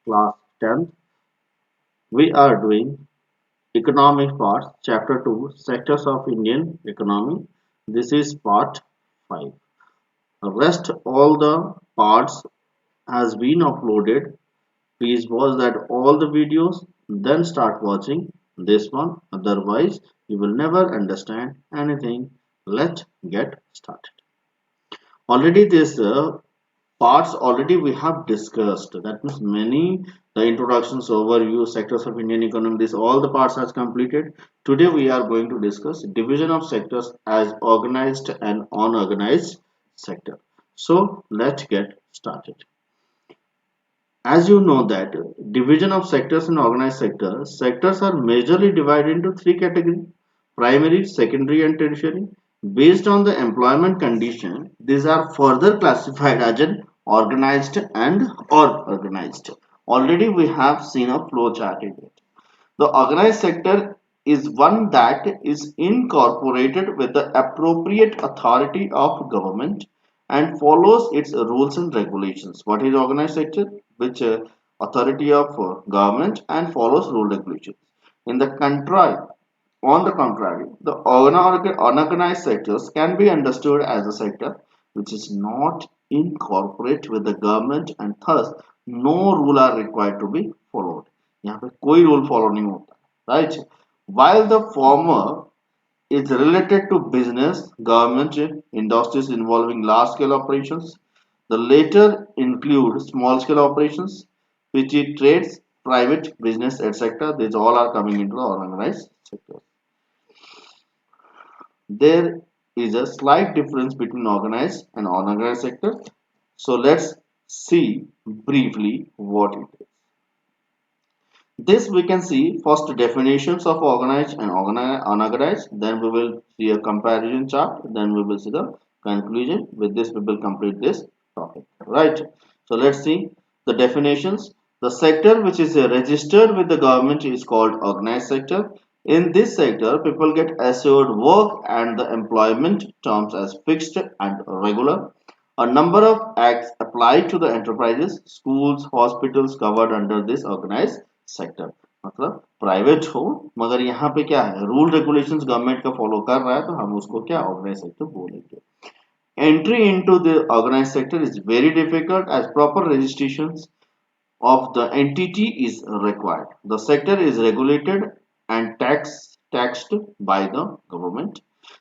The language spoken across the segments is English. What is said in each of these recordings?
class 10th. We are doing economic parts, chapter 2, sectors of Indian economy. This is part 5. The rest all the parts has been uploaded. Please watch that all the videos, then start watching this one. Otherwise, you will never understand anything. Let's get started. Already this parts already we have discussed. That means many the introductions, overview, sectors of Indian economy. This all the parts has completed. Today we are going to discuss division of sectors as organized and unorganized sector. So let's get started. As you know that division of sectors and organized sectors, sectors are majorly divided into three categories: primary, secondary, and tertiary. Based on the employment condition, these are further classified as an organized and unorganized. Already we have seen a flow chart in it. The organized sector is one that is incorporated with the appropriate authority of government and follows its rules and regulations. What is organized sector? Which authority of government and follows rule regulations. In the contrary, on the contrary, the unorganized sectors can be understood as a sector which is not incorporate with the government and thus no rule are required to be followed. यहाँ पे कोई rule follow नहीं होता, right? While the former is related to business, government, industries involving large scale operations, the latter include small scale operations, which is trades, private business, etc. These all are coming into the unorganized sector. There is a slight difference between organized and unorganized sector. So let's see briefly what it is. This we can see first definitions of organized and unorganized. Then we will see a comparison chart. Then we will see the conclusion. With this we will complete this topic. Right. So let's see the definitions. The sector which is registered with the government is called organized sector. In this sector, people get assured work and the employment terms as fixed and regular. A number of acts apply to the enterprises, schools, hospitals covered under this organized sector मतलब private हो मगर यहाँ पे क्या है rule regulations government का follow कर रहा है तो हम उसको क्या ऑर्गेनाइज सेक्टर बोलेंगे entry into the organized sector is very difficult as proper registrations of the entity is required. The sector is regulated and taxed by the government.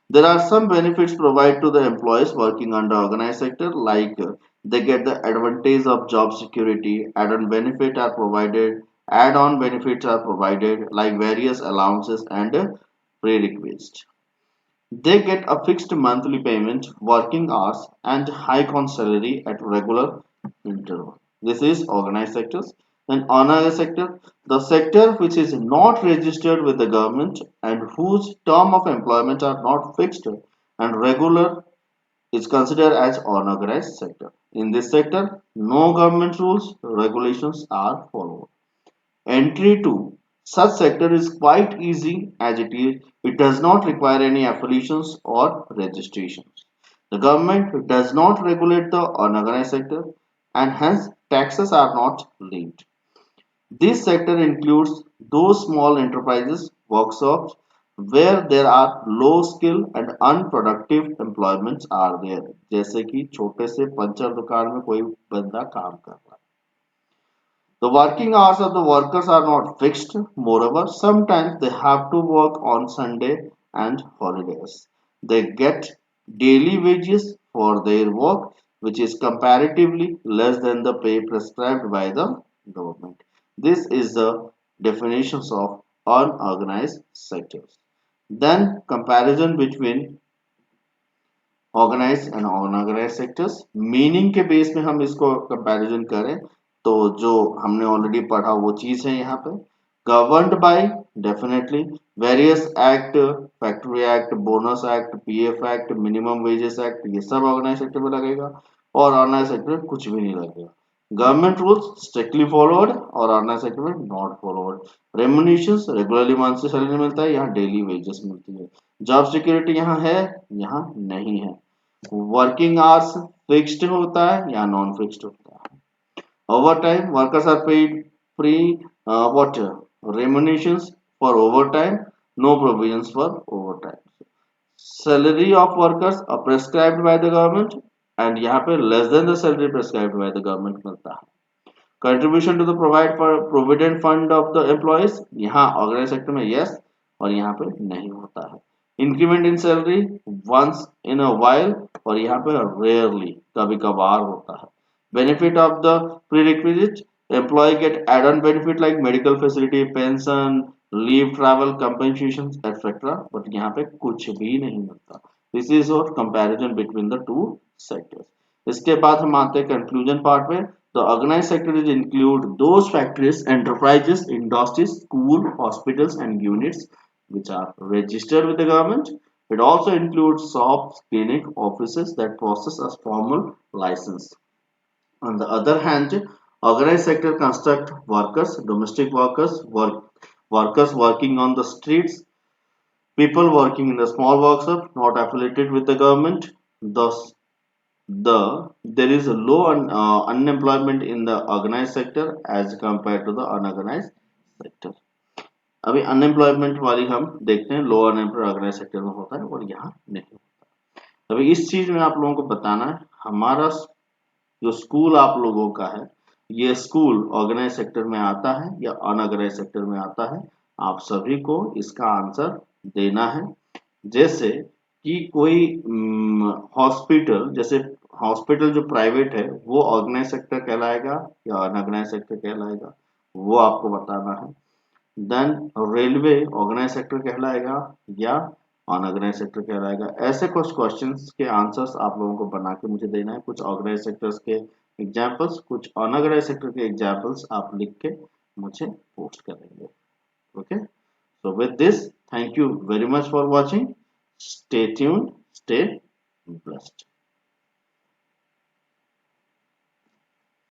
There are some benefits provided to the employees working under organized sector, like they get the advantage of job security, add-on benefits are provided, add-on benefits are provided like various allowances and prerequisites. They get a fixed monthly payment, working hours, and high-con salary at regular interval. This is organized sectors. Then unorganized sector, the sector which is not registered with the government and whose term of employment are not fixed and regular is considered as unorganized sector. In this sector, no government rules, regulations are followed. Entry to such sector is quite easy as it does not require any affiliations or registrations. The government does not regulate the unorganized sector and hence taxes are not linked. This sector includes those small enterprises, workshops where there are low skill and unproductive employments are there. जैसे कि छोटे से puncture दुकान में कोई बंदा काम कर रहा है. The working hours of the workers are not fixed. Moreover, sometimes they have to work on Sunday and holidays. They get daily wages for their work, which is comparatively less than the pay prescribed by the government. This is the definitions of unorganized sectors. Then comparison between organise and unorganise sectors meaning के base में हम इसको comparison करें तो जो हमने already पढ़ा वो चीज है यहाँ पे governed bye definitely various act factory act bonus act PF act minimum wages act ये सब ऑर्गेनाइज सेक्टर में लगेगा और ऑर्गेनाइज सेक्टर में कुछ भी नहीं लगेगा गवर्नमेंट रूल्स स्ट्रिक्टली फॉलोड और ऑर्गेनाइज सेक्टर में not followed remunerations regularly monthly salary मिलता है यहाँ डेली वेजेस मिलती है जॉब सिक्योरिटी यहाँ है यहाँ नहीं है वर्किंग आवर्स फिक्स्ड होता है या नॉन फिक्स्ड होता है overtime workers are paid free what remunerations for overtime, no provisions for overtime. Salary of workers are prescribed by the government and यहाँ पे less than the salary prescribed by the government मिलता है. Contribution to the provide for provident fund of the employees यहाँ organise sector में yes और यहाँ पे नहीं होता है. Increment in salary once in a while और यहाँ पे रेयरली कभी कभार होता है. Benefit of the prerequisite employ get add on benefit like medical facility pension leave travel compensation etcetera but यहाँ पे कुछ भी नहीं मिलता. This is our comparison between the two sectors. इसके बाद हम आते हैं कंक्लूजन पार्ट में. The organized sector is include those factories, enterprises, industries, school, hospitals, and units which are registered with the government. It also includes shops, clinic, offices that process a formal license. On the other hand, organized sector construct workers, domestic workers, workers working on the streets, people working in the small workshop not affiliated with the government. Thus, there is a low unemployment in the organized sector as compared to the unorganized sector. अभी unemployment वाली हम देखते हैं लो unemployed organise sector में होता है और यहाँ नहीं होता. अभी इस चीज में आप लोगों को बताना है हमारा जो स्कूल आप लोगों का है ये स्कूल ऑर्गेनाइज सेक्टर में आता है या अनऑर्गेनाइज सेक्टर में आता है. आप सभी को इसका आंसर देना है. जैसे कि कोई हॉस्पिटल जैसे हॉस्पिटल जो प्राइवेट है वो ऑर्गेनाइज सेक्टर कहलाएगा या अनऑर्गेनाइज सेक्टर कहलाएगा वो आपको बताना है. देन रेलवे ऑर्गेनाइज सेक्टर कहलाएगा या अनऑर्गेनाइज सेक्टर कहलाएगा. ऐसे कुछ क्वेश्चंस के आंसर्स आप लोगों को बना के मुझे देना है. कुछ ऑर्गेनाइज सेक्टर्स के एग्जांपल्स कुछ अनऑर्गेनाइज सेक्टर के एग्जांपल्स आप लिख के मुझे पोस्ट करेंगे. Okay so with this thank you very much for watching. Stay tuned, stay blessed.